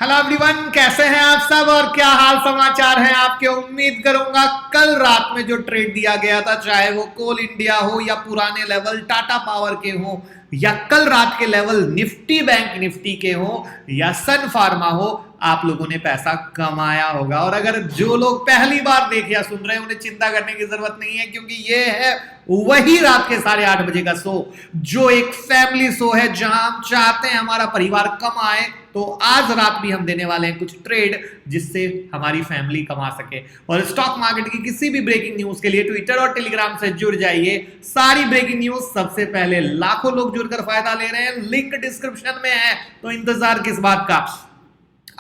Hello everyone, कैसे हैं आप सब और क्या हाल समाचार हैं आपके। उम्मीद करूंगा कल रात में जो ट्रेड दिया गया था, चाहे वो कोल इंडिया हो या पुराने लेवल टाटा पावर के हो या कल रात के लेवल निफ्टी बैंक निफ्टी के हो या सन फार्मा हो, आप लोगों ने पैसा कमाया होगा। और अगर जो लोग पहली बार देख या सुन रहे हैं उन्हें चिंता करने की जरूरत नहीं है, क्योंकि ये है वही रात के 8:30 बजे का शो जो एक फैमिली शो है, जहां हम चाहते हैं हमारा परिवार कमाए। तो आज रात भी हम देने वाले हैं कुछ ट्रेड जिससे हमारी फैमिली कमा सके। और स्टॉक मार्केट की किसी भी ब्रेकिंग न्यूज के लिए ट्विटर और टेलीग्राम से जुड़ जाइए। सारी ब्रेकिंग न्यूज सबसे पहले, लाखों लोग जुड़कर फायदा ले रहे हैं, लिंक डिस्क्रिप्शन में है, तो इंतजार किस बात का।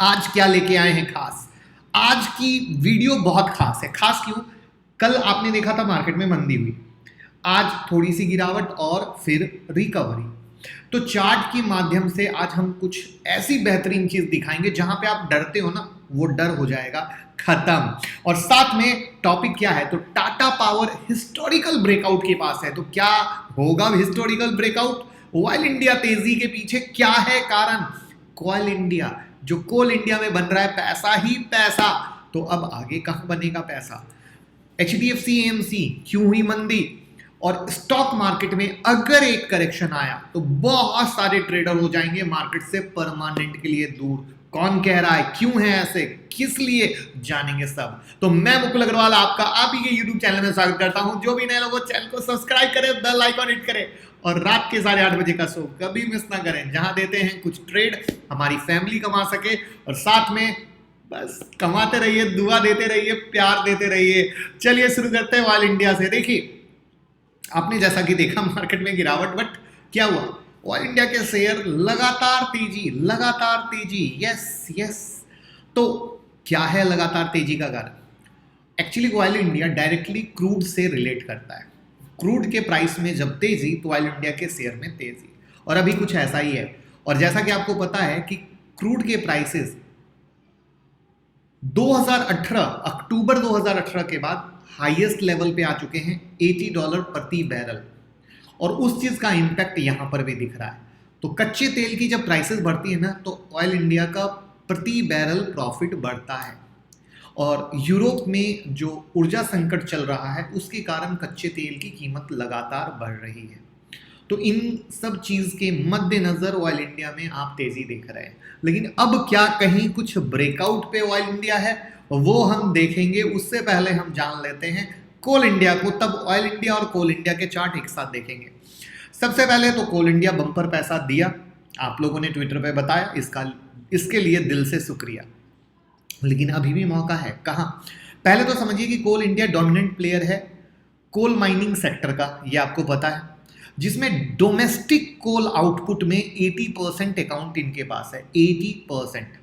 आज क्या लेके आए हैं खास। आज की वीडियो बहुत खास है। खास क्यों? कल आपने देखा था मार्केट में मंदी हुई, आज थोड़ी सी गिरावट और फिर रिकवरी। तो चार्ट के माध्यम से आज हम कुछ ऐसी बेहतरीन चीज दिखाएंगे जहां पे आप डरते हो ना, वो डर हो जाएगा खत्म। और साथ में टॉपिक क्या है, तो टाटा पावर हिस्टोरिकल ब्रेकआउट के पास है। तो क्या होगा हिस्टोरिकल ब्रेकआउट? ऑयल इंडिया तेजी के पीछे क्या है कारण? कोल इंडिया, जो कोल इंडिया में बन रहा है पैसा ही पैसा, तो अब आगे कहां बनेगा पैसा? एचडीएफसी एएमसी क्यों हुई मंदी? और स्टॉक मार्केट में अगर एक करेक्शन आया तो बहुत सारे ट्रेडर हो जाएंगे मार्केट से परमानेंट के लिए दूर। कौन कह रहा है, क्यों है ऐसे, किस लिए, जानेंगे सब। तो मैं मुकुल अग्रवाल आपका आप ही के यूट्यूब चैनल में स्वागत करता हूं। जो भी नए लोग चैनल को सब्सक्राइब करें, बेल आइकॉन हिट करें और रात के 8:30 बजे का शो कभी मिस ना करें, जहां देते हैं कुछ ट्रेड हमारी फैमिली कमा सके। और साथ में बस कमाते रहिए, दुआ देते रहिए, प्यार देते रहिए। चलिए शुरू करते हैं ऑयल इंडिया से। देखिए, आपने जैसा कि देखा मार्केट में गिरावट, बट क्या हुआ, ऑयल इंडिया के शेयर लगातार तेजी। यस। तो क्या है लगातार तेजी का कारण? Actually oil India directly crude से रिलेट करता है। क्रूड के प्राइस में जब तेजी तो ऑयल इंडिया के शेयर में तेजी, और अभी कुछ ऐसा ही है। और जैसा कि आपको पता है कि क्रूड के प्राइसेस 2018 अक्टूबर 2018 के बाद हाईएस्ट लेवल पे आ चुके हैं, $80 प्रति बैरल। और उस चीज का इंपैक्ट यहां पर भी दिख रहा है। तो कच्चे तेल की जब प्राइसेस बढ़ती है ना, तो ऑयल इंडिया का प्रति बैरल प्रॉफिट बढ़ता है। और यूरोप में जो ऊर्जा संकट चल रहा है उसके कारण कच्चे तेल की कीमत लगातार बढ़ रही है। तो इन सब चीज के मद्देनजर ऑयल इंडिया में आप तेजी देख रहे हैं। लेकिन अब क्या कहीं कुछ ब्रेकआउट पे ऑयल इंडिया है, वो हम देखेंगे। उससे पहले हम जान लेते हैं कोल इंडिया को, तब ऑयल इंडिया और कोल इंडिया के चार्ट एक साथ देखेंगे। सबसे पहले तो कोल इंडिया बम्पर पैसा दिया, आप लोगों ने ट्विटर पे बताया, इसके लिए दिल से शुक्रिया। लेकिन अभी भी मौका है। कहाँ? पहले तो समझिए कि कोल इंडिया डोमिनेंट प्लेयर है कोल माइनिंग सेक्टर का, ये आपको पता है, जिसमें डोमेस्टिक कोल आउटपुट में 80% अकाउंट इनके पास है, 80%।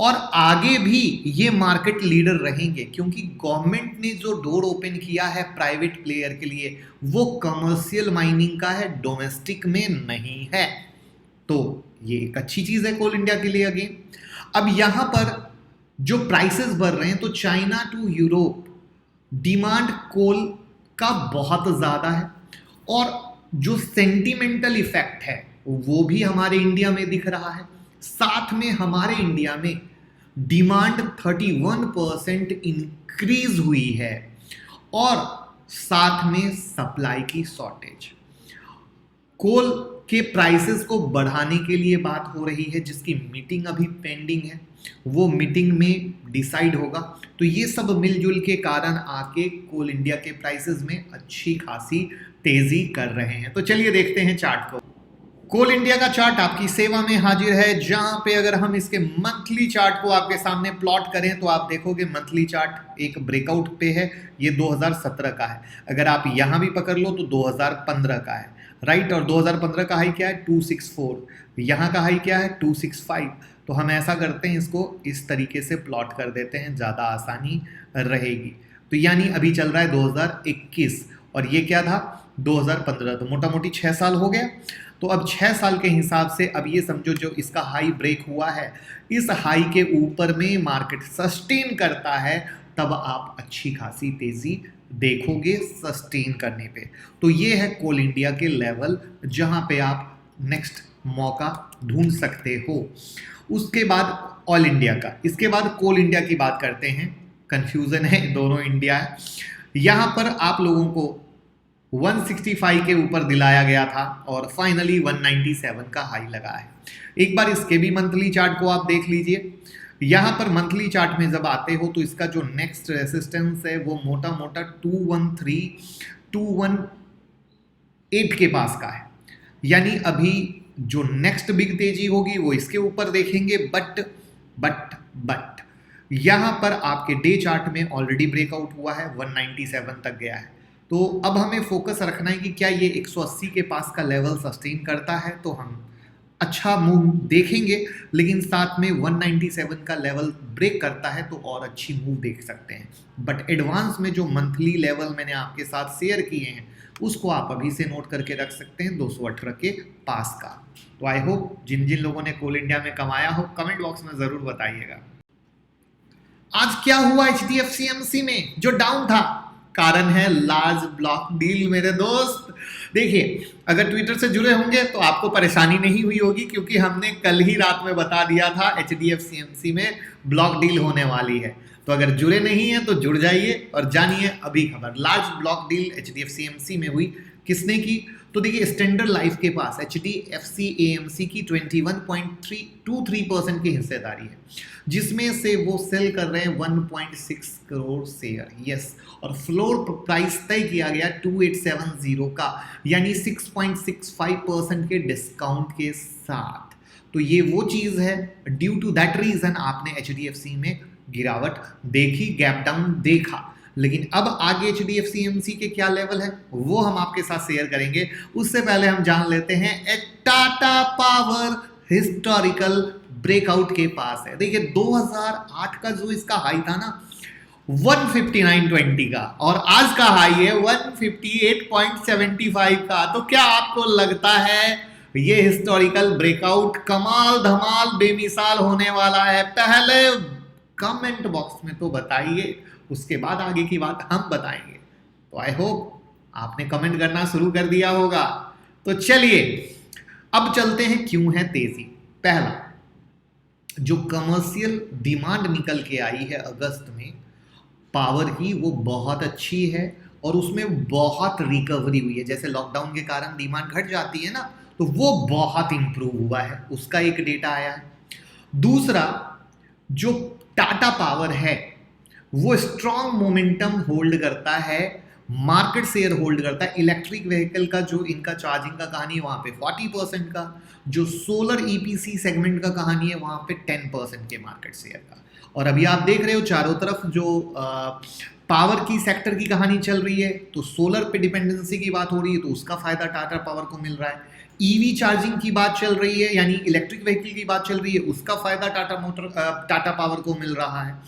और आगे भी ये मार्केट लीडर रहेंगे, क्योंकि गवर्नमेंट ने जो डोर ओपन किया है प्राइवेट प्लेयर के लिए, वो कमर्शियल माइनिंग का है, डोमेस्टिक में नहीं है। तो ये एक अच्छी चीज है कोल इंडिया के लिए अगेन। अब यहां पर जो प्राइसेस बढ़ रहे हैं, तो चाइना टू यूरोप डिमांड कोल का बहुत ज्यादा है, और जो सेंटिमेंटल इफेक्ट है वो भी हमारे इंडिया में दिख रहा है। साथ में हमारे इंडिया में डिमांड 31% इंक्रीज हुई है, और साथ में सप्लाई की शॉर्टेज। कोल के प्राइसेस को बढ़ाने के लिए बात हो रही है, जिसकी मीटिंग अभी पेंडिंग है, वो मीटिंग में डिसाइड होगा। तो ये सब मिलजुल के कारण आके कोल इंडिया के प्राइसेस में अच्छी खासी तेजी कर रहे हैं। तो चलिए देखते हैं चार्ट को। कोल इंडिया का चार्ट आपकी सेवा में हाजिर है, जहां पे अगर हम इसके मंथली चार्ट को आपके सामने प्लॉट करें तो आप देखोगे मंथली चार्ट एक ब्रेकआउट पे है। ये 2017 का है। अगर आप यहां भी पकड़ लो तो 2015 का है, राइट। और 2015 का हाई क्या है? 264। यहां का हाई क्या है? 265। तो हम ऐसा करते हैं, इसको इस तरीके से प्लॉट कर देते हैं, ज़्यादा आसानी रहेगी। तो यानी अभी चल रहा है 2021, और ये क्या था? 2015। तो मोटा मोटी 6 साल हो गया। तो अब 6 साल के हिसाब से अब ये समझो, जो इसका हाई ब्रेक हुआ है, इस हाई के ऊपर में मार्केट सस्टेन करता है, तब आप अच्छी खासी तेजी देखोगे सस्टेन करने पे। तो ये है कोल इंडिया के लेवल, जहां पे आप नेक्स्ट मौका ढूंढ सकते हो। उसके बाद ऑयल इंडिया का, इसके बाद कोल इंडिया की बात करते हैं। कंफ्यूजन है, दोनों इंडिया है। यहां पर आप लोगों को 165 के ऊपर दिलाया गया था और फाइनली 197 का हाई लगा है। एक बार इसके भी मंथली चार्ट को आप देख लीजिए। यहां पर मंथली चार्ट में जब आते हो तो इसका जो नेक्स्ट रेसिस्टेंस है वो मोटा मोटा 213 218 के पास का है। यानी अभी जो नेक्स्ट बिग तेजी होगी वो इसके ऊपर देखेंगे। बट यहां पर आपके डे चार्ट में ऑलरेडी ब्रेकआउट हुआ है, 197 तक गया है। तो अब हमें फोकस रखना है कि क्या ये 180 के पास का लेवल सस्टेन करता है तो हम अच्छा मूव देखेंगे, लेकिन साथ में 197 का लेवल ब्रेक करता है तो और अच्छी मूव देख सकते हैं। बट एडवांस में जो मंथली लेवल मैंने आपके साथ शेयर किए हैं उसको आप अभी से नोट करके रख सकते हैं 218 के पास का। तो आई होप जिन जिन लोगों ने कोल इंडिया में कमाया हो कमेंट बॉक्स में जरूर बताइएगा। आज क्या हुआ HDFC EMC में जो डाउन था? कारण है लार्ज ब्लॉक डील मेरे दोस्त। देखिए, अगर ट्विटर से जुड़े होंगे तो आपको परेशानी नहीं हुई होगी, क्योंकि हमने कल ही रात में बता दिया था HDFC EMC में ब्लॉक डील होने वाली है। तो अगर जुड़े नहीं है तो जुड़ जाइए और जानिए अभी खबर। Large block deal HDFC EMC में हुई, किसने की? तो देखिए, स्टैंडर्ड लाइफ के पास HDFC AMC की 21.23% की हिस्सेदारी है, जिसमें से वो सेल कर रहे हैं 1.6 करोड़ शेयर। यस, और फ्लोर प्राइस तय किया गया 2870 का, यानी 6.65% के डिस्काउंट के साथ। तो ये वो चीज है, ड्यू टू दैट रीजन आपने HDFC में गिरावट देखी, गैप डाउन देखा। लेकिन अब आगे HDFC EMC के क्या लेवल है वो हम आपके साथ शेयर करेंगे। उससे पहले हम जान लेते हैं टाटा पावर हिस्टोरिकल ब्रेकआउट के पास है। देखिए, 2008 का जो इसका हाई था ना 159.20 का, और आज का हाई है 158.75 का। तो क्या आपको लगता है ये हिस्टोरिकल ब्रेकआउट कमाल धमाल बेमिसाल होने वाला है? पहले कमेंट बॉक्स में तो बताइए, उसके बाद आगे की बात हम बताएंगे। तो आई होप आपने कमेंट करना शुरू कर दिया होगा। तो चलिए अब चलते हैं क्यों है तेजी। पहला, जो कमर्शियल डिमांड निकल के आई है अगस्त में पावर की, वो बहुत अच्छी है और उसमें बहुत रिकवरी हुई है। जैसे लॉकडाउन के कारण डिमांड घट जाती है ना, तो वो बहुत इंप्रूव हुआ है, उसका एक डेटा आया है। दूसरा, जो टाटा पावर है वो स्ट्रॉन्ग मोमेंटम होल्ड करता है, मार्केट शेयर होल्ड करता है। इलेक्ट्रिक व्हीकल का जो इनका चार्जिंग का कहानी है वहां पे 40% का, जो सोलर EPC सेगमेंट का कहानी है वहां पे 10% के मार्केट शेयर का। और अभी आप देख रहे हो चारों तरफ जो पावर की सेक्टर की कहानी चल रही है, तो सोलर पे डिपेंडेंसी की बात हो रही है तो उसका फायदा टाटा पावर को मिल रहा है। EV चार्जिंग की बात चल रही है, यानी इलेक्ट्रिक व्हीकल की बात चल रही है, उसका फायदा टाटा पावर को मिल रहा है।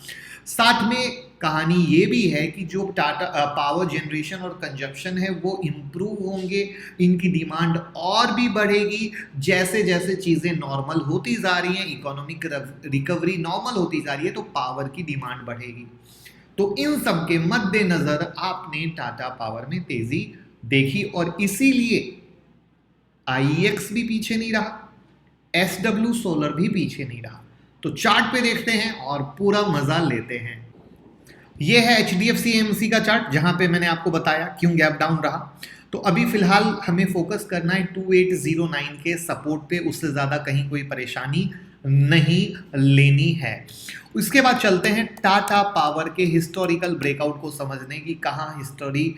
साथ में कहानी ये भी है कि जो टाटा पावर जनरेशन और कंजप्शन है वो इम्प्रूव होंगे, इनकी डिमांड और भी बढ़ेगी जैसे जैसे चीज़ें नॉर्मल होती जा रही हैं, इकोनॉमिक रिकवरी नॉर्मल होती जा रही है, तो पावर की डिमांड बढ़ेगी। तो इन सब के मद्देनजर आपने टाटा पावर में तेजी देखी और इसीलिए IEX भी पीछे नहीं रहा, SW सोलर भी पीछे नहीं रहा। तो चार्ट पे देखते हैं और पूरा मजा लेते हैं। यह है HDFC EMC का चार्ट, जहां पे मैंने आपको बताया क्यों गैप डाउन रहा। तो अभी फिलहाल हमें फोकस करना है 2809 के सपोर्ट पे, उससे ज्यादा कहीं कोई परेशानी नहीं लेनी है। उसके बाद चलते हैं टाटा पावर के हिस्टोरिकल ब्रेकआउट को समझने की, कहाँ हिस्टोरी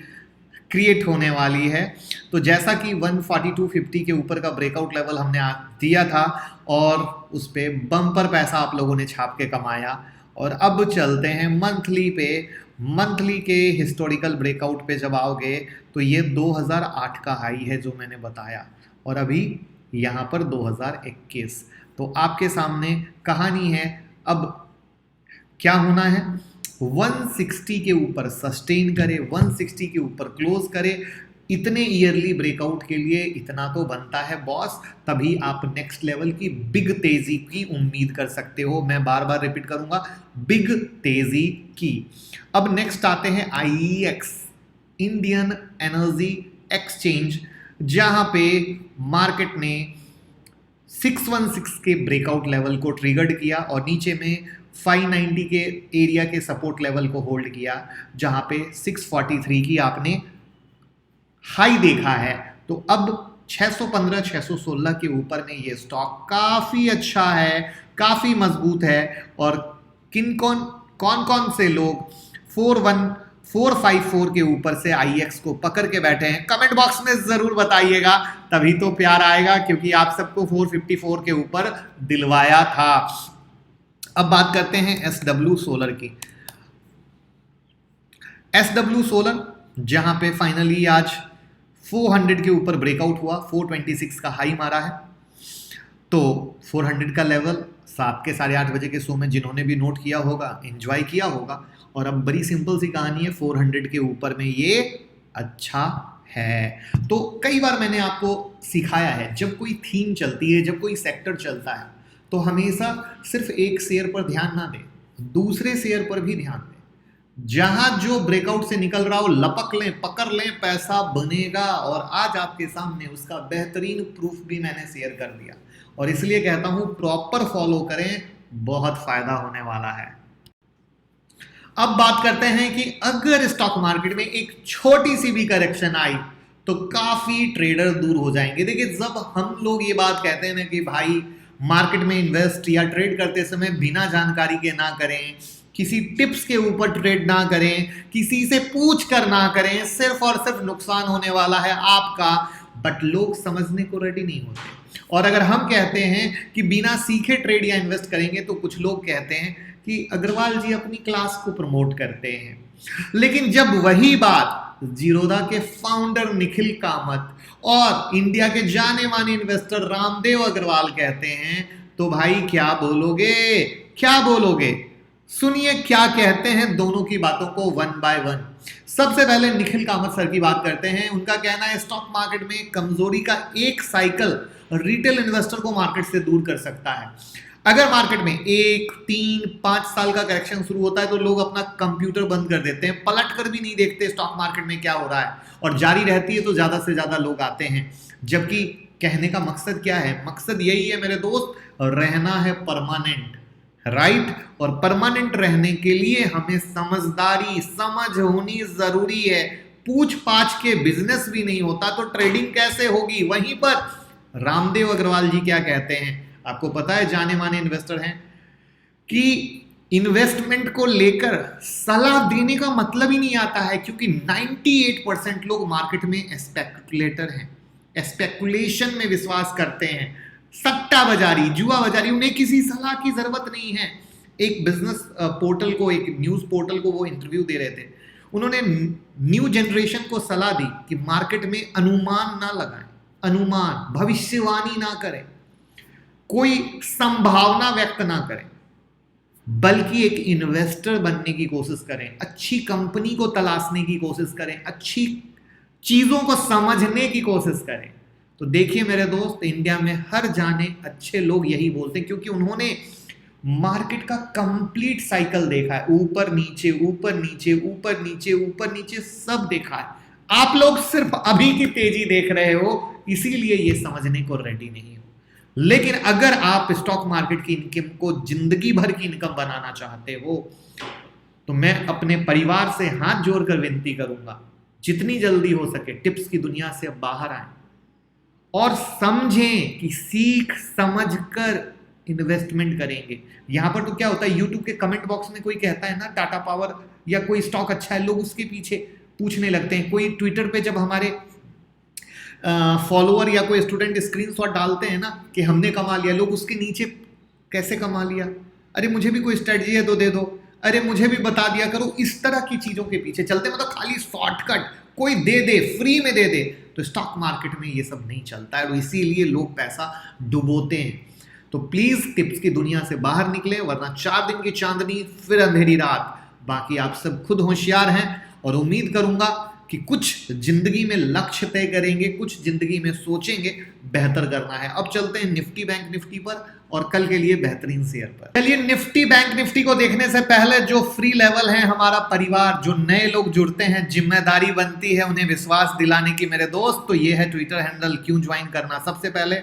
क्रिएट होने वाली है। तो जैसा कि 142.50 के ऊपर का ब्रेकआउट लेवल हमने दिया था और उस पे बम्पर पैसा आप लोगों ने छाप के कमाया। और अब चलते हैं मंथली पे। मंथली के हिस्टोरिकल ब्रेकआउट पे जब आओगे तो ये 2008 का हाई है जो मैंने बताया, और अभी यहाँ पर 2021। तो आपके सामने कहानी है। अब क्या होना है, 160 के ऊपर सस्टेन करे, 160 के ऊपर क्लोज करे। इतने ईयरली ब्रेकआउट के लिए इतना तो बनता है बॉस, तभी आप नेक्स्ट लेवल की बिग तेजी की उम्मीद कर सकते हो। मैं बार बार रिपीट करूंगा, बिग तेजी की। अब नेक्स्ट आते हैं IEX, इंडियन एनर्जी एक्सचेंज, जहां पे मार्केट ने 616 के ब्रेकआउट लेवल को ट्रिगर्ड किया और नीचे में 590 के एरिया के सपोर्ट लेवल को होल्ड किया, जहां पे 643 की आपने हाई देखा है। तो अब 615 616 के ऊपर में ये स्टॉक काफी अच्छा है, काफी मजबूत है। और कौन कौन से लोग 41454 के ऊपर से IEX को पकड़ के बैठे हैं, कमेंट बॉक्स में जरूर बताइएगा, तभी तो प्यार आएगा, क्योंकि आप सबको 454 के ऊपर दिलवाया था। अब बात करते हैं SW सोलर की। SW सोलर जहां पे फाइनली आज 400 के ऊपर ब्रेकआउट हुआ, 426 का हाई मारा है। तो 400 का लेवल सात के 8:30 बजे के शो में जिन्होंने भी नोट किया होगा, एंजॉय किया होगा। और अब बड़ी सिंपल सी कहानी है, 400 के ऊपर में ये अच्छा है। तो कई बार मैंने आपको सिखाया है, जब कोई थीम चलती है, जब कोई सेक्टर चलता है, तो हमेशा सिर्फ एक शेयर पर ध्यान ना दें, दूसरे शेयर पर भी ध्यान दें। जहां जो ब्रेकआउट से निकल रहा हो लपक लें, पकड़ लें, पैसा बनेगा। और आज आपके सामने उसका बेहतरीन प्रूफ भी मैंने शेयर कर दिया। और इसलिए कहता हूं प्रॉपर फॉलो करें, बहुत फायदा होने वाला है। अब बात करते हैं कि अगर स्टॉक मार्केट में एक छोटी सी भी करेक्शन आई तो काफी ट्रेडर दूर हो जाएंगे। देखिए, जब हम लोग ये बात कहते हैं ना कि भाई मार्केट में इन्वेस्ट या ट्रेड करते समय बिना जानकारी के ना करें, किसी टिप्स के ऊपर ट्रेड ना करें, किसी से पूछ कर ना करें, सिर्फ और सिर्फ नुकसान होने वाला है आपका। बट लोग समझने को रेडी नहीं होते। और अगर हम कहते हैं कि बिना सीखे ट्रेड या इन्वेस्ट करेंगे, तो कुछ लोग कहते हैं कि अग्रवाल जी अपनी क्लास को प्रमोट करते हैं। लेकिन जब वही बात जीरोधा के फाउंडर निखिल कामत और इंडिया के जाने माने इन्वेस्टर रामदेव अग्रवाल कहते हैं, तो भाई क्या बोलोगे, क्या बोलोगे? सुनिए क्या कहते हैं दोनों की बातों को वन बाय वन। सबसे पहले निखिल कामत सर की बात करते हैं। उनका कहना है स्टॉक मार्केट में कमजोरी का एक साइकिल रिटेल इन्वेस्टर को मार्केट से दूर कर सकता है। अगर मार्केट में 1, 3, 5 साल का करेक्शन शुरू होता है तो लोग अपना कंप्यूटर बंद कर देते हैं, पलट कर भी नहीं देखते स्टॉक मार्केट में क्या हो रहा है, और जारी रहती है तो ज्यादा से ज्यादा लोग आते हैं। जबकि कहने का मकसद क्या है? मकसद यही है मेरे दोस्त, रहना है परमानेंट, राइट। और परमानेंट रहने के लिए हमें समझदारी, समझ होनी जरूरी है। पूछ पाछ के बिजनेस भी नहीं होता तो ट्रेडिंग कैसे होगी? वहीं पर रामदेव अग्रवाल जी क्या कहते हैं, आपको पता है, जाने माने इन्वेस्टर हैं, कि इन्वेस्टमेंट को लेकर सलाह देने का मतलब ही नहीं आता है, क्योंकि 98% लोग मार्केट में स्पेकुलेटर हैं, स्पेकुलेशन में विश्वास करते हैं, सट्टा बाजारी, जुआ बाजारी, उन्हें किसी सलाह की जरूरत नहीं है। एक बिजनेस पोर्टल को, एक न्यूज पोर्टल को वो इंटरव्यू दे रहे थे। उन्होंने न्यू जनरेशन को सलाह दी कि मार्केट में अनुमान ना लगाएं, अनुमान, भविष्यवाणी ना करें, कोई संभावना व्यक्त ना करें, बल्कि एक इन्वेस्टर बनने की कोशिश करें, अच्छी कंपनी को तलाशने की कोशिश करें, अच्छी चीजों को समझने की कोशिश करें। तो देखिए मेरे दोस्त, इंडिया में हर जाने अच्छे लोग यही बोलते हैं, क्योंकि उन्होंने मार्केट का कंप्लीट साइकिल देखा है, ऊपर नीचे, ऊपर नीचे, ऊपर नीचे, ऊपर नीचे, सब देखा है। आप लोग सिर्फ अभी की तेजी देख रहे हो, इसीलिए ये समझने को रेडी नहीं हो। लेकिन अगर आप स्टॉक मार्केट की इनकम को जिंदगी भर की इनकम बनाना चाहते हो, तो मैं अपने परिवार से हाथ जोड़कर विनती करूंगा, जितनी जल्दी हो सके टिप्स की दुनिया से अब बाहर आए और समझें कि सीख समझ कर इन्वेस्टमेंट करेंगे। यहां पर तो क्या होता है, यूट्यूब के कमेंट बॉक्स में कोई कहता है ना टाटा पावर या कोई स्टॉक अच्छा है, लोग उसके पीछे पूछने लगते हैं। कोई ट्विटर पे जब हमारे फॉलोअर या कोई स्टूडेंट स्क्रीनशॉट डालते हैं ना कि हमने कमा लिया, लोग उसके नीचे कैसे कमा लिया, अरे मुझे भी कोई स्ट्रेटजी है तो दे दो, अरे मुझे भी बता दिया करो। इस तरह की चीजों के पीछे चलते, मतलब खाली शॉर्टकट कोई दे दे, फ्री में दे दे। तो स्टॉक मार्केट में ये सब नहीं चलता है, और इसीलिए लोग पैसा डुबोते हैं। तो प्लीज टिप्स की दुनिया से बाहर निकले, वरना 4 दिन की चांदनी फिर अंधेरी रात। बाकी आप सब खुद होशियार हैं, और उम्मीद करूंगा कि कुछ जिंदगी में लक्ष्य तय करेंगे, कुछ जिंदगी में सोचेंगे बेहतर करना है। अब चलते हैं निफ्टी बैंक निफ्टी पर, और कल के लिए बेहतरीन शेयर पर। चलिए, निफ्टी बैंक निफ्टी को देखने से पहले जो फ्री लेवल है, हमारा परिवार, जो नए लोग जुड़ते हैं, जिम्मेदारी बनती है उन्हें विश्वास दिलाने की मेरे दोस्त। तो ये है ट्विटर हैंडल, क्यों ज्वाइन करना। सबसे पहले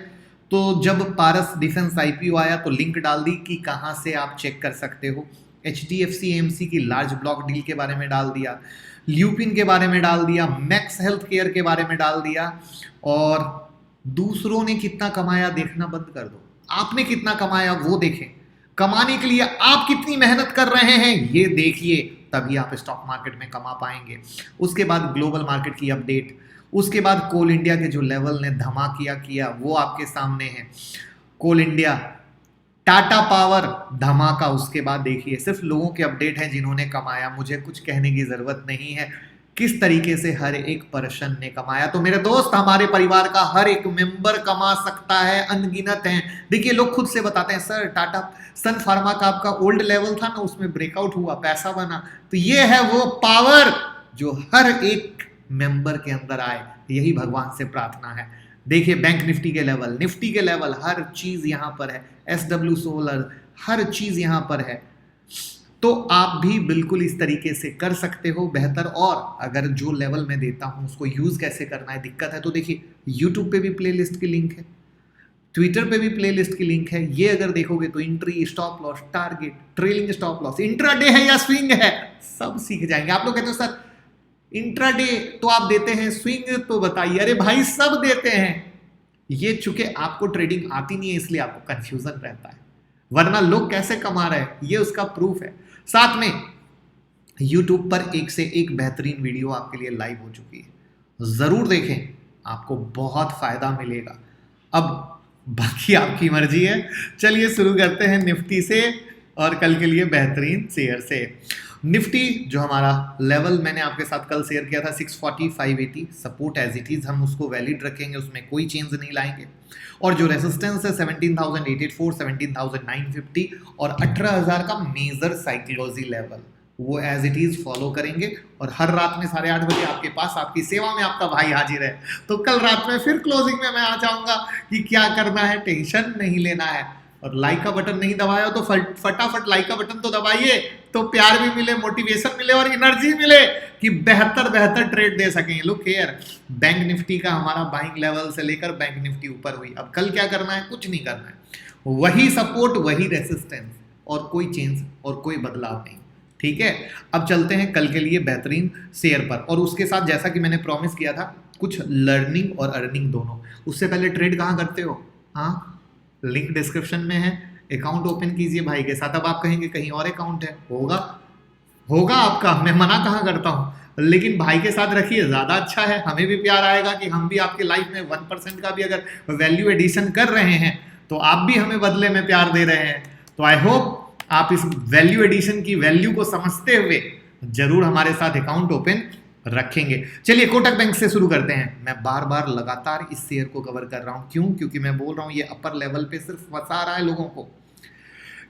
तो जब पारस डिफेंस आईपीओ आया तो लिंक डाल दी कि कहाँ से आप चेक कर सकते हो। HDFC AMC की लार्ज ब्लॉक डील के बारे में डाल दिया, ल्यूपिन के बारे में डाल दिया, मैक्स हेल्थ केयर के बारे में डाल दिया। और दूसरों ने कितना कमाया देखना बंद कर दो, आपने कितना कमाया वो देखें। कमाने के लिए आप कितनी मेहनत कर रहे हैं ये देखिए, तभी आप स्टॉक मार्केट में कमा पाएंगे। उसके बाद ग्लोबल मार्केट की अपडेट, उसके बाद कोल इंडिया के जो लेवल ने धमाकिया किया वो आपके सामने है। कोल इंडिया, टाटा पावर धमाका। उसके बाद देखिए सिर्फ लोगों के अपडेट हैं जिन्होंने कमाया, मुझे कुछ कहने की जरूरत नहीं है किस तरीके से हर एक पर्सन ने कमाया। तो मेरे दोस्त, हमारे परिवार का हर एक मेंबर कमा सकता है, अनगिनत हैं। देखिए लोग खुद से बताते हैं सर टाटा सन फार्मा का आपका ओल्ड लेवल था ना, उसमें ब्रेकआउट हुआ, पैसा बना। तो ये है वो पावर जो हर एक मेंबर के अंदर आए, यही भगवान से प्रार्थना है। देखिए बैंक निफ्टी के लेवल हर चीज यहां पर है, SW सोलर हर चीज यहां पर है। तो आप भी बिल्कुल इस तरीके से कर सकते हो बेहतर। और अगर जो लेवल मैं देता हूं उसको यूज कैसे करना है दिक्कत है, तो देखिए यूट्यूब पे भी प्लेलिस्ट की लिंक है, ट्विटर पे भी प्लेलिस्ट की लिंक है। ये अगर देखोगे तो entry, stop loss, target, trailing stop loss, intraday है या स्विंग है, सब सीख जाएंगे। आप लोग कहते हो सर इंट्राडे तो आप देते हैं, स्विंग तो बताइए। अरे भाई सब देते हैं, ये चूंकि आपको ट्रेडिंग आती नहीं है इसलिए आपको कंफ्यूजन रहता है, वरना लोग कैसे कमा रहे हैं ये उसका प्रूफ है। साथ में YouTube पर एक से एक बेहतरीन वीडियो आपके लिए लाइव हो चुकी है, जरूर देखें, आपको बहुत फायदा मिलेगा। अब बाकी आपकी मर्जी है। चलिए शुरू करते हैं निफ्टी से और कल के लिए बेहतरीन शेयर से। निफ्टी जो हमारा लेवल मैंने आपके साथ कल शेयर किया था 640 580 सपोर्ट एज इट इज, हम उसको वैलिड रखेंगे, उसमें कोई चेंज नहीं लाएंगे। और जो रेजिस्टेंस है 17,884 17,950 और 18,000 का मेजर साइकोलॉजी लेवल, वो एज इट इज फॉलो करेंगे। और हर रात में 8:30 बजे आपके पास आपकी सेवा में आपका भाई हाजिर है। तो कल रात में फिर क्लोजिंग में मैं आ जाऊंगा कि क्या करना है, टेंशन नहीं लेना है। और लाइक का बटन नहीं दबाया तो फटाफट लाइक का बटन तो दबाइए, तो प्यार भी मिले, मोटिवेशन मिले और एनर्जी मिले कि बेहतर ट्रेड दे सकें। लुक हियर, बैंक निफ्टी का हमारा बाइंग लेवल से लेकर बैंक निफ्टी ऊपर हुई। अब कल क्या करना है, कुछ नहीं करना है, वही सपोर्ट वही रेसिस्टेंस और कोई चेंज और कोई बदलाव नहीं। ठीक है, अब चलते हैं कल के लिए बेहतरीन शेयर पर। और उसके साथ जैसा कि मैंने प्रॉमिस किया था कुछ लर्निंग और अर्निंग दोनों। उससे पहले ट्रेड कहाँ करते हो, हाँ लिंक डिस्क्रिप्शन में है, अकाउंट ओपन कीजिए भाई के साथ। अब आप कहेंगे कहीं और अकाउंट है, होगा आपका, मैं मना कहाँ करता हूँ, लेकिन भाई के साथ रखिए, ज़्यादा अच्छा है। हमें भी प्यार आएगा कि हम भी आपके लाइफ में 1% का भी अगर वैल्यू एडिशन कर रहे हैं तो आप भी हमें बदले में प्यार दे रहे हैं। तो आई होप आप इस वैल्यू एडिशन की वैल्यू को समझते हुए जरूर हमारे साथ अकाउंट ओपन रखेंगे। चलिए कोटक बैंक से शुरू करते हैं। मैं बार बार लगातार इस शेयर को कवर कर रहा हूं, क्यों, क्योंकि मैं बोल रहा हूं ये अपर लेवल पे सिर्फ फंसा रहा है लोगों को।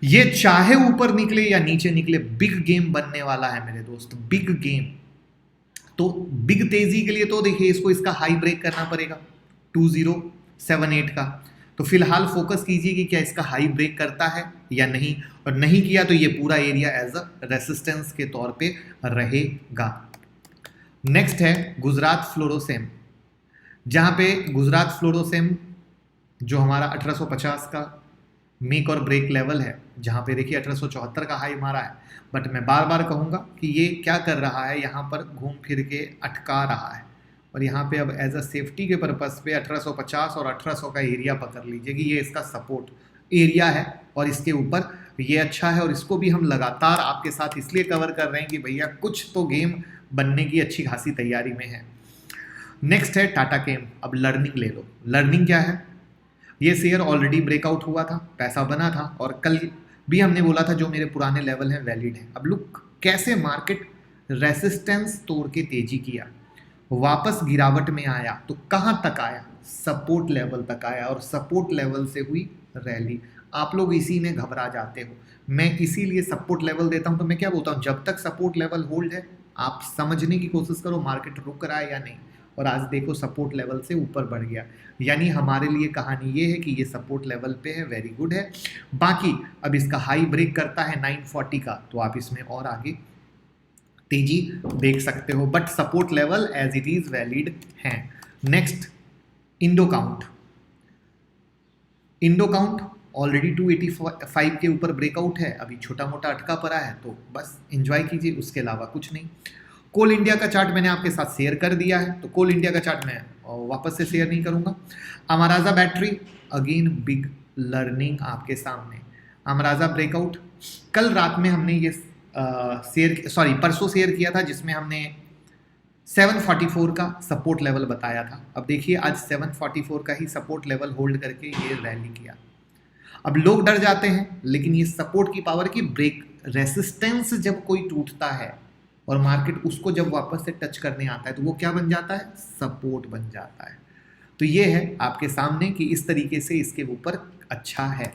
ये चाहे ऊपर निकले या नीचे निकले, बिग गेम बनने वाला है मेरे दोस्त, बिग गेम। तो बिग तेजी के लिए तो देखिए इसको इसका हाई ब्रेक करना पड़ेगा 2078 का। तो फिलहाल फोकस कीजिए कि क्या इसका हाई ब्रेक करता है या नहीं, और नहीं किया तो ये पूरा एरिया एज अ रेसिस्टेंस के तौर पे रहेगा। नेक्स्ट है गुजरात फ्लोरोसेम, जहां पे गुजरात फ्लोरोसेम जो हमारा 1850 का मेक और ब्रेक लेवल है, जहां पे देखिए 1874 का हाई मारा है। बट मैं बार बार कहूंगा कि ये क्या कर रहा है, यहाँ पर घूम फिर के अटका रहा है। और यहाँ पे अब एज अ सेफ्टी के पर्पस पे 1850 और 1800 का एरिया पकड़ लीजिए कि ये इसका सपोर्ट एरिया है और इसके ऊपर ये अच्छा है। और इसको भी हम लगातार आपके साथ इसलिए कवर कर रहे हैं कि भैया कुछ तो गेम बनने की अच्छी खासी तैयारी में है। नेक्स्ट है टाटा केम। अब लर्निंग ले लो। लर्निंग क्या है, ये शेयर ऑलरेडी ब्रेकआउट हुआ था, पैसा बना था, और कल भी हमने बोला था जो मेरे पुराने लेवल हैं वैलिड है। अब लुक कैसे मार्केट रेसिस्टेंस तोड़ के तेजी किया, वापस गिरावट में आया, तो कहाँ तक आया, सपोर्ट लेवल तक आया, और सपोर्ट लेवल से हुई रैली। आप लोग इसी में घबरा जाते हो, मैं इसीलिए सपोर्ट लेवल देता हूं। तो मैं क्या बोलता हूं, जब तक सपोर्ट लेवल होल्ड है आप समझने की कोशिश करो मार्केट रुक रहा है या नहीं। और आज देखो सपोर्ट लेवल से ऊपर बढ़ गया, यानी हमारे लिए कहानी ये है कि ये सपोर्ट लेवल पे है, वेरी गुड है। बाकी अब इसका हाई ब्रेक करता है 940 का, तो आप इसमें और आगे तेजी देख सकते हो, but support level as it is valid है। Next Indo Count. Indo Count already 285 के ऊपर ब्रेकआउट है, अभी छोटा मोटा अटका पड़ा है, तो बस एंजॉय कीजिए, उसके अलावा कुछ नहीं। कोल इंडिया का चार्ट मैंने आपके साथ शेयर कर दिया है, तो कोल इंडिया का चार्ट मैं वापस से शेयर नहीं करूंगा। Amaraja battery, again big learning आपके सामने। अमराजा ब्रेकआउट कल रात में हमने ये परसों शेयर किया था, जिसमें हमने 744 का सपोर्ट लेवल बताया था। अब देखिए आज 744 का ही सपोर्ट लेवल होल्ड करके ये रैली किया। अब लोग डर जाते हैं, लेकिन ये सपोर्ट की पावर की ब्रेक रेसिस्टेंस जब कोई टूटता है और मार्केट उसको जब वापस से टच करने आता है तो वो क्या बन जाता है, सपोर्ट बन जाता है। तो ये है आपके सामने कि इस तरीके से इसके ऊपर अच्छा है।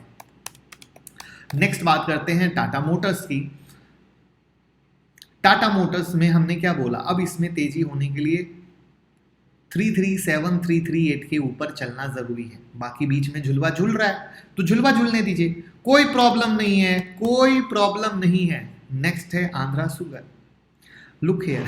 नेक्स्ट बात करते हैं टाटा मोटर्स की। टाटा मोटर्स में हमने क्या बोला, अब इसमें तेजी होने के लिए 337 338 के ऊपर चलना जरूरी है। बाकी बीच में झुलवा झुल रहा है तो झुलवा झुलने दीजिए, कोई प्रॉब्लम नहीं है, कोई प्रॉब्लम नहीं है। नेक्स्ट है Andhra sugar. Look here,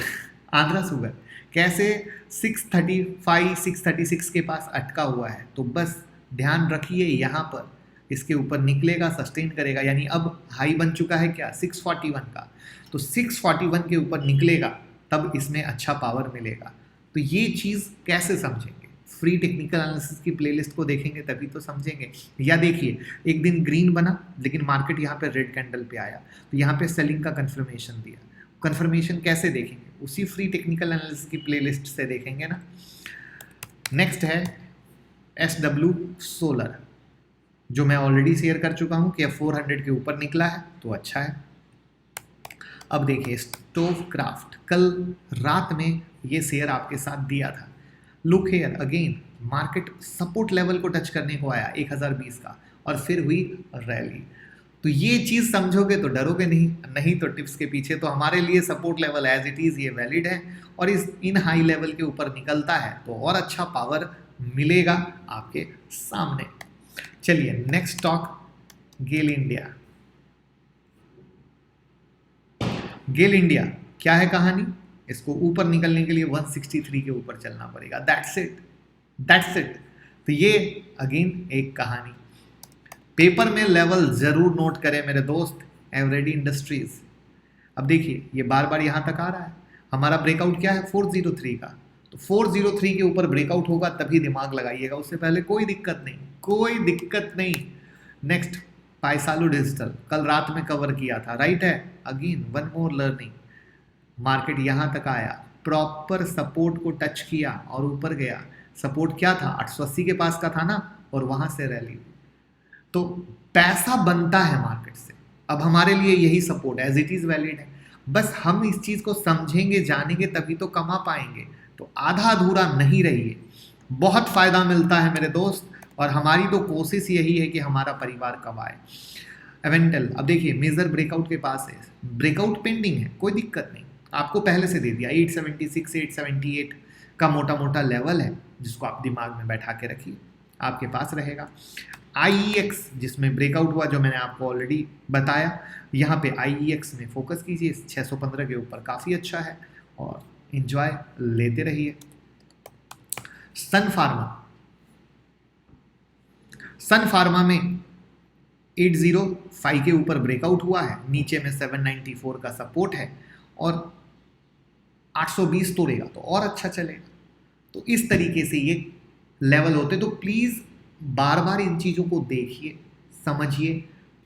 Andhra sugar कैसे 635 636 के पास अटका हुआ है, तो बस ध्यान रखिए यहाँ पर इसके ऊपर निकलेगा, सस्टेन करेगा, यानी अब हाई बन चुका है क्या 641 का, तो 641 के ऊपर निकलेगा तब इसमें अच्छा पावर मिलेगा। तो ये चीज़ कैसे समझेंगे, फ्री टेक्निकल एनालिसिस की प्लेलिस्ट को देखेंगे तभी तो समझेंगे। या देखिए एक दिन ग्रीन बना लेकिन मार्केट यहाँ पे रेड कैंडल पे आया, तो यहाँ पे सेलिंग का कंफर्मेशन दिया। कंफर्मेशन कैसे देखेंगे, उसी फ्री टेक्निकल एनालिसिस की प्लेलिस्ट से देखेंगे ना। नेक्स्ट है SW सोलर, जो मैं ऑलरेडी शेयर कर चुका हूँ कि 400 के ऊपर निकला है तो अच्छा है। अब देखिए स्टोव क्राफ्ट, कल रात में ये शेयर आपके साथ दिया था। Look here again, market support level को टच करने को आया 1020 का और फिर हुई रैली। तो ये चीज़ समझोगे तो डरोगे नहीं तो टिप्स के पीछे तो हमारे लिए support level as it is ये वैलिड है, और इन हाई लेवल के ऊपर निकलता है तो और अच्छा पावर मिलेगा आपके सामने। चलिए नेक्स्ट स्टॉक गेल इंडिया। गेल इंडिया क्या है कहानी, इसको ऊपर निकलने के लिए 163 के ऊपर चलना पड़ेगा, दैट्स इट। तो ये अगेन एक कहानी, पेपर में लेवल जरूर नोट करें मेरे दोस्त। एवरेडी इंडस्ट्रीज, अब देखिए ये बार बार यहाँ तक आ रहा है, हमारा ब्रेकआउट क्या है 403 का, तो 403 के ऊपर ब्रेकआउट होगा तभी दिमाग लगाइएगा, उससे पहले कोई दिक्कत नहीं। नेक्स्ट पैसालू डिजिटल, कल रात में कवर किया था, राइट है। Again one more learning, market यहाँ तक आया, प्रॉपर सपोर्ट को टच किया और ऊपर गया। सपोर्ट क्या था 880 के पास का था ना, और वहाँ से रैली। तो पैसा बनता है मार्केट से, अब हमारे लिए यही support as it is valid है। बस हम इस चीज़ को समझेंगे जानेंगे तभी तो कमा पाएंगे, तो आधा अधूरा नहीं रहिए, बहुत फ़ायदा मिलता है मेरे दोस्त, और हमारी तो कोशिश यही है कि हमारा परिवार कमाए। एवेंटल, अब देखिए मेजर ब्रेकआउट के पास है, ब्रेकआउट पेंडिंग है, कोई दिक्कत नहीं, आपको पहले से दे दिया 876 878 का मोटा मोटा लेवल है, जिसको आप दिमाग में बैठा के रखिए, आपके पास रहेगा। IEX जिसमें ब्रेकआउट हुआ, जो मैंने आपको ऑलरेडी बताया, यहाँ पे IEX में फोकस कीजिए, 615 के ऊपर काफ़ी अच्छा है और एंजॉय लेते रहिए। सन फार्मा में 805 के ऊपर ब्रेकआउट हुआ है, नीचे में 794 का सपोर्ट है और 820 तोड़ेगा तो और अच्छा चलेगा। तो इस तरीके से ये लेवल होते, तो प्लीज़ बार बार इन चीज़ों को देखिए, समझिए,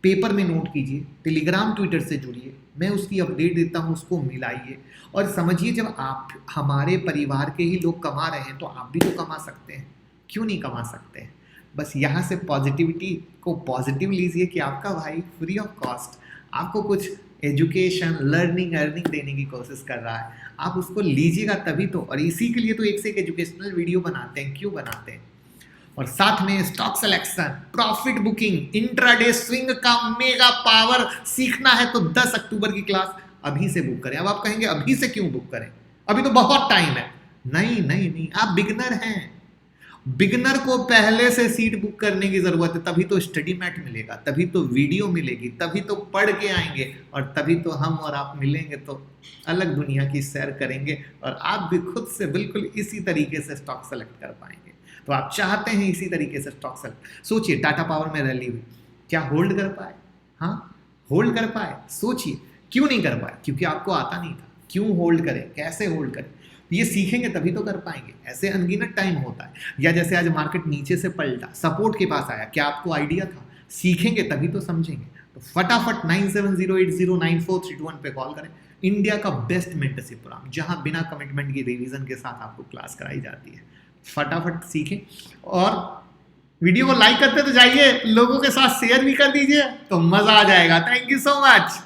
पेपर में नोट कीजिए, टेलीग्राम ट्विटर से जुड़िए, मैं उसकी अपडेट देता हूँ, उसको मिलाइए और समझिए। जब आप हमारे परिवार के ही लोग कमा रहे हैं तो आप भी तो कमा सकते हैं, क्यों नहीं कमा सकते हैं। बस यहाँ से पॉजिटिविटी को पॉजिटिव लीजिए कि आपका भाई फ्री ऑफ कॉस्ट आपको कुछ एजुकेशन लर्निंग अर्निंग देने की कोशिश कर रहा है, आप उसको लीजिएगा तभी तो। और इसी के लिए तो एक से एक एजुकेशनल वीडियो बनाते हैं, क्यों बनाते हैं। और साथ में stock selection, profit booking, intraday swing का मेगा पावर सीखना है तो 10 अक्टूबर की क्लास अभी से बुक करें। अब आप कहेंगे अभी से क्यों बुक करें, अभी तो बहुत टाइम है। नहीं, आप बिगनर हैं, बिगनर को पहले से सीट बुक करने की जरूरत है, तभी तो स्टडी मैट मिलेगा, तभी तो वीडियो मिलेगी, तभी तो पढ़ के आएंगे और तभी तो हम और आप मिलेंगे, तो अलग दुनिया की सैर करेंगे और आप भी खुद से बिल्कुल इसी तरीके से स्टॉक सेलेक्ट कर पाएंगे। तो आप चाहते हैं इसी तरीके से स्टॉक सेल। सोचिए टाटा पावर में रैली हुई, क्या होल्ड कर पाए? हाँ, होल्ड कर पाए? सोचिए क्यों नहीं कर पाए? क्योंकि आपको आता नहीं था। क्यों होल्ड करें, कैसे होल्ड करें, ये सीखेंगे तभी तो कर पाएंगे। ऐसे अनगिनत टाइम होता है। या जैसे आज मार्केट नीचे से पलटा, सपोर्ट के पास आया, क्या आपको आइडिया था? सीखेंगे तभी तो समझेंगे। तो फटाफट 9708094321 पे कॉल करें। इंडिया का बेस्ट मेंटरशिप प्रोग्राम, जहां बिना कमिटमेंट की रिवीजन के साथ आपको क्लास कराई जाती है। फटाफट सीखें, और वीडियो को लाइक करते तो जाइए, लोगों के साथ शेयर भी कर दीजिए, तो मजा आ जाएगा। Thank you so much.